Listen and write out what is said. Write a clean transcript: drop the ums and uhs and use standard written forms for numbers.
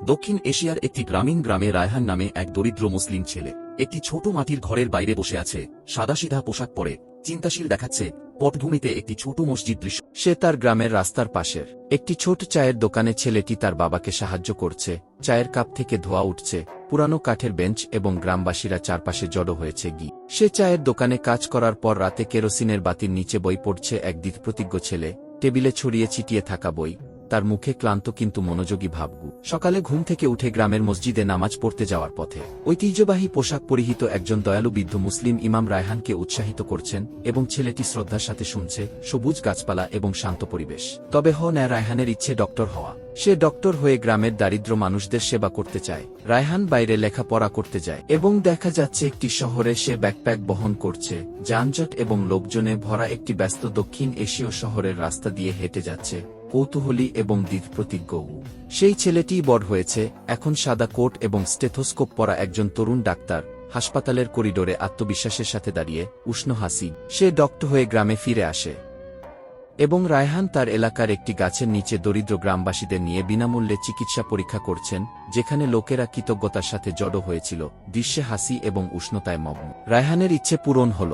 দক্ষিণ এশিয়ার একটি গ্রামীণ গ্রামে রায়হান নামে এক দরিদ্র মুসলিম ছেলে একটি ছোট মাটির ঘরের বাইরে বসে আছে। সাদাসিধা পোশাক পরে চিন্তাশীল দেখাচ্ছে। পটভূমিতে একটি ছোট মসজিদ দৃশ্য। সে তার গ্রামের রাস্তার পাশের একটি ছোট চায়ের দোকানে ছেলেটি তার বাবাকে সাহায্য করছে। চায়ের কাপ থেকে ধোঁয়া উঠছে, পুরানো কাঠের বেঞ্চ এবং গ্রামবাসীরা চারপাশে জড়ো হয়েছে। সে চায়ের দোকানে কাজ করার পর রাতে কেরোসিনের বাতির নিচে বই পড়ছে। এক দৃঢ়প্রতিজ্ঞ ছেলে, টেবিলে ছড়িয়ে ছিটিয়ে থাকা বই, তার মুখে ক্লান্ত কিন্তু মনোযোগী ভাব। সকালে ঘুম থেকে উঠে গ্রামের মসজিদে নামাজ পড়তে যাওয়ার পথে ঐতিহ্যবাহী পোশাক পরিহিত একজন দয়ালু বৃদ্ধ মুসলিম ইমাম রায়হানকে উৎসাহিত করছেন এবং ছেলেটি শ্রদ্ধার সাথে শুনছে। সবুজ গাছপালা এবং শান্ত পরিবেশ। তবে রায়হানের ইচ্ছে ডক্টর হওয়া। সে ডক্টর হয়ে গ্রামের দারিদ্র মানুষদের সেবা করতে চায়। রায়হান বাইরে লেখাপড়া করতে যায় এবং দেখা যাচ্ছে একটি শহরে সে ব্যাকপ্যাক বহন করছে। যানজট এবং লোকজনে ভরা একটি ব্যস্ত দক্ষিণ এশীয় শহরের রাস্তা দিয়ে হেঁটে যাচ্ছে, কৌতূহলী এবং দৃঢ়প্রতিজ্ঞ। সেই ছেলেটিই বড় হয়েছে এখন সাদা কোট এবং স্টেথোস্কোপ পরা একজন তরুণ ডাক্তার। হাসপাতালের করিডোরে আত্মবিশ্বাসের সাথে দাঁড়িয়ে, উষ্ণ হাসি। সে ডক্টর হয়ে গ্রামে ফিরে আসে এবং রায়হান তার এলাকার একটি গাছের নিচে দরিদ্র গ্রামবাসীদের নিয়ে বিনামূল্যে চিকিৎসা পরীক্ষা করছেন, যেখানে লোকেরা কৃতজ্ঞতার সাথে জড়ো হয়েছিল। দৃশ্যে হাসি এবং উষ্ণতায় মগ্ন। রায়হানের ইচ্ছে পূরণ হল।